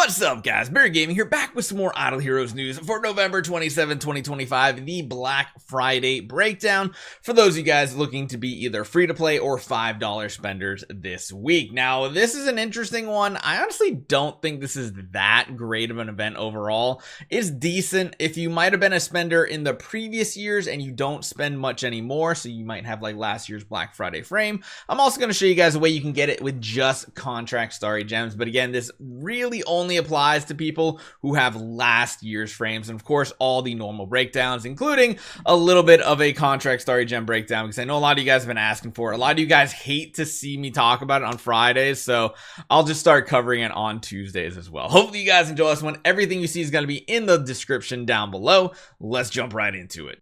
What's up, guys? Barry Gaming here, back with some more Idle Heroes news for November 27, 2025, the Black Friday breakdown for those of you guys looking to be either free-to-play or $5 spenders this week. Now, this is an interesting one. I honestly don't think this is that great of an event overall. It's decent if you might have been a spender in the previous years and you don't spend much anymore, so you might have like last year's Black Friday frame. I'm also going to show you guys a way you can get it with just contract starry gems, but again, this really only applies to people who have last year's frames, and of course all the normal breakdowns, including a little bit of a contract starry gem breakdown, because I know a lot of you guys have been asking for it. A lot of you guys hate to see me talk about it on Fridays, so I'll just start covering it on Tuesdays as well. Hopefully you guys enjoy this one. Everything you see is going to be in the description down below. Let's jump right into it.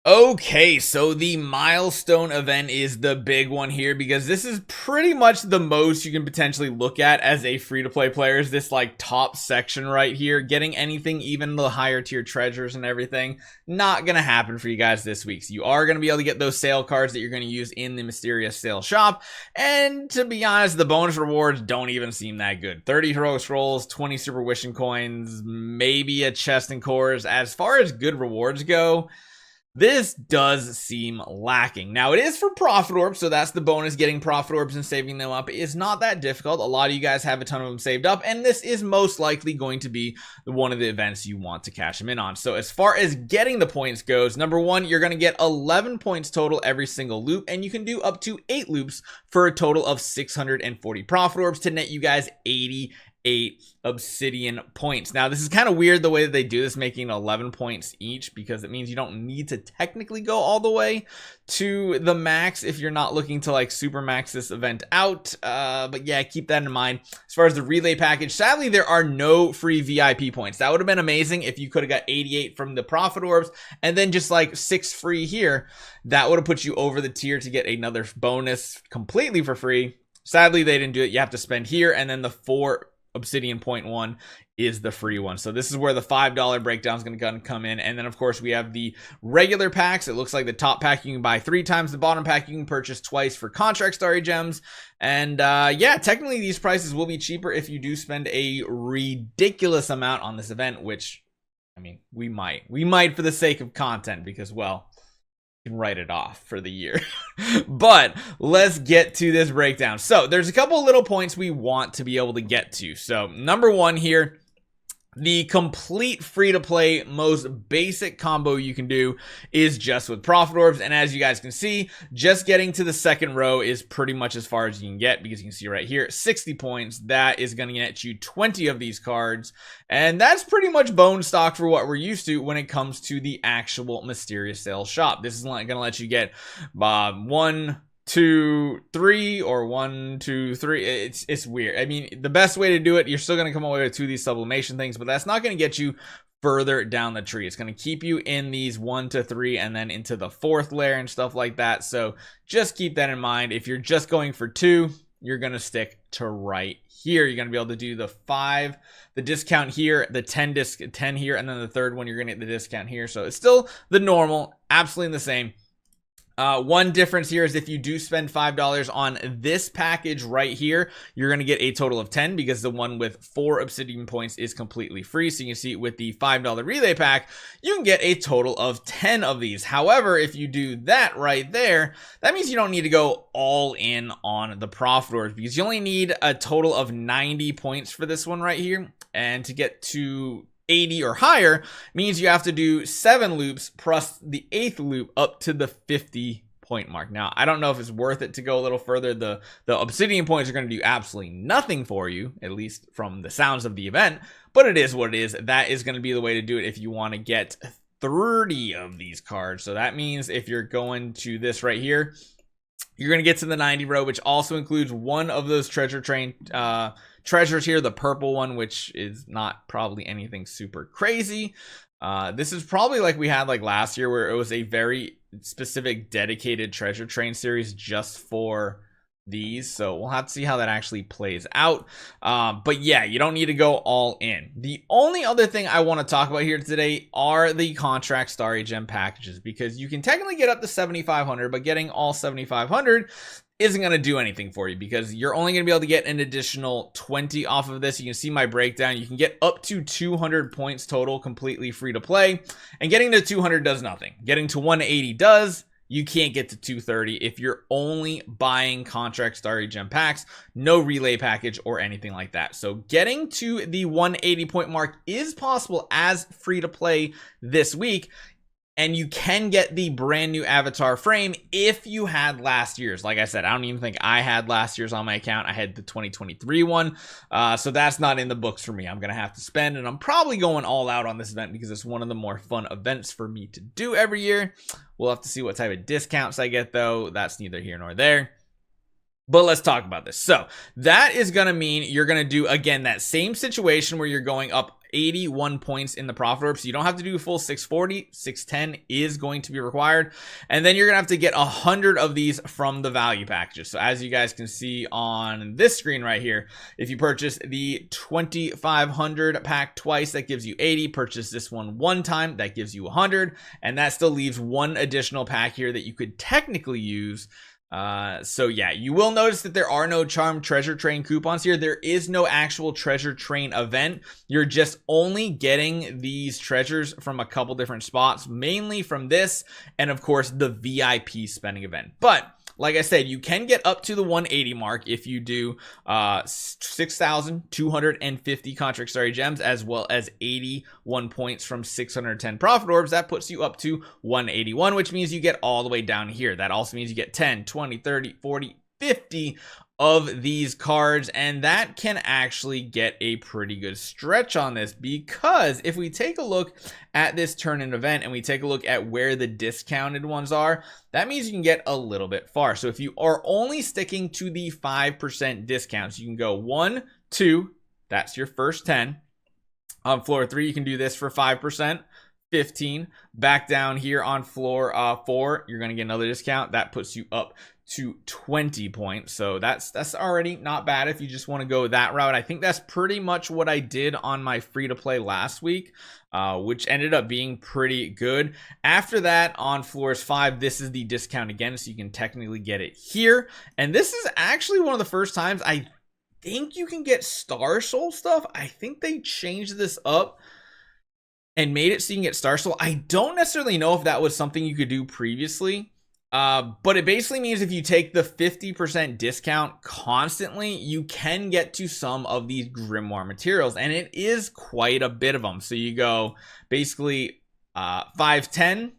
Okay, so the milestone event is the big one here, because this is pretty much the most you can potentially look at as a free-to-play player, is this like top section right here. Getting anything, even the higher tier treasures and everything, not gonna happen for you guys this week. So you are gonna be able to get those sale cards that you're gonna use in the mysterious sale shop, and to be honest, the bonus rewards don't even seem that good. 30 heroic scrolls, 20 super wishing coins, maybe a chest and cores. As far as good rewards go, this does seem lacking. Now, it is for Prophet Orbs, so that's the bonus. Getting Prophet Orbs and saving them up is not that difficult. A lot of you guys have a ton of them saved up, and this is most likely going to be one of the events you want to cash them in on. So as far as getting the points goes, number one, you're going to get 11 points total every single loop, and you can do up to 8 loops for a total of 640 Prophet Orbs to net you guys 88 Obsidian points. Now, this is kind of weird the way that they do this, making 11 points each, because it means you don't need to technically go all the way to the max if you're not looking to like super max this event out. But yeah, keep that in mind. As far as the relay package, sadly, there are no free VIP points. That would have been amazing if you could have got 88 from the Prophet Orbs and then just like 6 free here. That would have put you over the tier to get another bonus completely for free. Sadly, they didn't do it. You have to spend here, and then the 4 Obsidian point one is the free one. So this is where the $5 breakdown is going to come in. And then of course we have the regular packs. It looks like the top pack you can buy 3 times, the bottom pack you can purchase twice for contract starry gems. And yeah, technically these prices will be cheaper if you do spend a ridiculous amount on this event, which I mean, we might for the sake of content, because well, write it off for the year. But let's get to this breakdown. So there's a couple little points we want to be able to get to. So number one here, the complete free-to-play most basic combo you can do is just with Prophet Orbs, and as you guys can see, just getting to the second row is pretty much as far as you can get, because you can see right here 60 points. That is going to get you 20 of these cards, and that's pretty much bone stock for what we're used to when it comes to the actual mysterious sale shop. This is going to let you get 1, 2, 3, or 1, 2, 3. It's weird. I mean, the best way to do it, you're still going to come away with 2 of these sublimation things, but that's not going to get you further down the tree. It's going to keep you in these 1 to 3 and then into the 4th layer and stuff like that. So just keep that in mind. If you're just going for 2, you're going to stick to right here. You're going to be able to do the 5, the discount here, the 10 here, and then the third one you're going to get the discount here. So it's still the normal, absolutely the same. One difference here is if you do spend $5 on this package right here, you're going to get a total of 10, because the one with 4 Obsidian points is completely free. So you can see with the $5 relay pack, you can get a total of 10 of these. However, if you do that right there, that means you don't need to go all in on the Prophet Orbs, because you only need a total of 90 points for this one right here. And to get to 80 or higher means you have to do 7 loops plus the 8th loop up to the 50 point mark. Now, I don't know if it's worth it to go a little further. The Obsidian points are going to do absolutely nothing for you, at least from the sounds of the event, but it is what it is. That is going to be the way to do it if you want to get 30 of these cards. So that means if you're going to this right here, you're going to get to the 90 row, which also includes one of those treasure train treasures here, the purple one, which is not probably anything super crazy. This is probably like we had like last year, where it was a very specific dedicated treasure train series just for these, so we'll have to see how that actually plays out. But yeah, you don't need to go all in. The only other thing I want to talk about here today are the contract starry gem packages, because you can technically get up to 7,500, but getting all 7,500 isn't going to do anything for you, because you're only going to be able to get an additional 20 off of this. You can see my breakdown. You can get up to 200 points total completely free to play, and getting to 200 does nothing. Getting to 180 does. You can't get to 230 if you're only buying contract starry gem packs, no relay package or anything like that. So getting to the 180 point mark is possible as free to play this week. And you can get the brand new avatar frame if you had last year's. Like I said, I don't even think I had last year's on my account. I had the 2023 one. So that's not in the books for me. I'm going to have to spend, and I'm probably going all out on this event because it's one of the more fun events for me to do every year. We'll have to see what type of discounts I get, though. That's neither here nor there. But let's talk about this. So that is going to mean you're going to do, again, that same situation where you're going up 81 points in the Prophet Orbs. So you don't have to do a full 640. 610 is going to be required. And then you're going to have to get 100 of these from the value packages. So as you guys can see on this screen right here, if you purchase the 2,500 pack twice, that gives you 80. Purchase this one time, that gives you 100. And that still leaves one additional pack here that you could technically use. So yeah, you will notice that there are no charm treasure train coupons here. There is no actual treasure train event. You're just only getting these treasures from a couple different spots, mainly from this, and of course the VIP spending event. But like I said, you can get up to the 180 mark if you do 6,250 contract starry gems, as well as 81 points from 610 Prophet Orbs. That puts you up to 181, which means you get all the way down here. That also means you get 10, 20, 30, 40, 50 of these cards, and that can actually get a pretty good stretch on this, because if we take a look at this turn-in event and we take a look at where the discounted ones are, that means you can get a little bit far. So if you are only sticking to the 5% discounts, you can go 1, 2, that's your first 10. On floor 3, you can do this for 5%. 15. Back down here on floor 4, you're going to get another discount. That puts you up to 20 points. So that's already not bad if you just want to go that route. I think that's pretty much what I did on my free to play last week, which ended up being pretty good. After that, on floors 5, this is the discount again, so you can technically get it here. And this is actually one of the first times I think you can get Star Soul stuff. I think they changed this up and made it so you can get Star Soul. I don't necessarily know if that was something you could do previously, but it basically means if you take the 50% discount constantly, you can get to some of these Grimoire materials, and it is quite a bit of them. So you go basically 5, 10,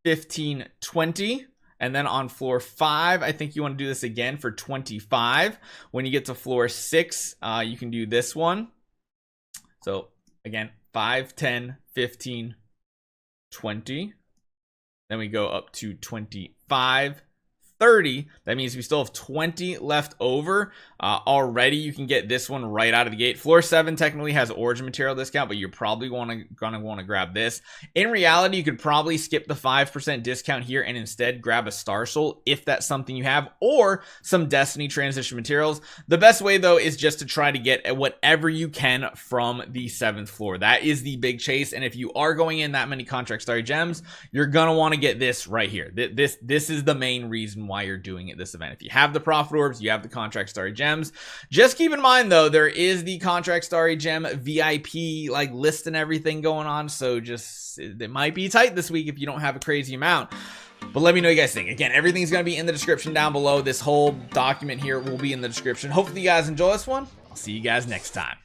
15, 20, and then on floor 5, I think you want to do this again for 25. When you get to floor 6, you can do this one. So again, 5, 10, 15, 20. Then we go up to 25, 30. That means we still have 20 left over. Already you can get this one right out of the gate. Floor 7 technically has origin material discount, but you're probably gonna want to grab this. In reality, you could probably skip the 5% discount here and instead grab a Star Soul if that's something you have, or some Destiny transition materials. The best way though is just to try to get whatever you can from the 7th floor. That is the big chase, and if you are going in that many contract starry gems, you're gonna want to get this right here. This is the main reason why you're doing it this event. If you have the Prophet Orbs, you have the contract starry gems. Just keep in mind though, there is the contract starry gem VIP like list and everything going on, so just it might be tight this week if you don't have a crazy amount. But let me know what you guys think. Again, everything's going to be in the description down below. This whole document here will be in the description. Hopefully you guys enjoy this one. I'll see you guys next time.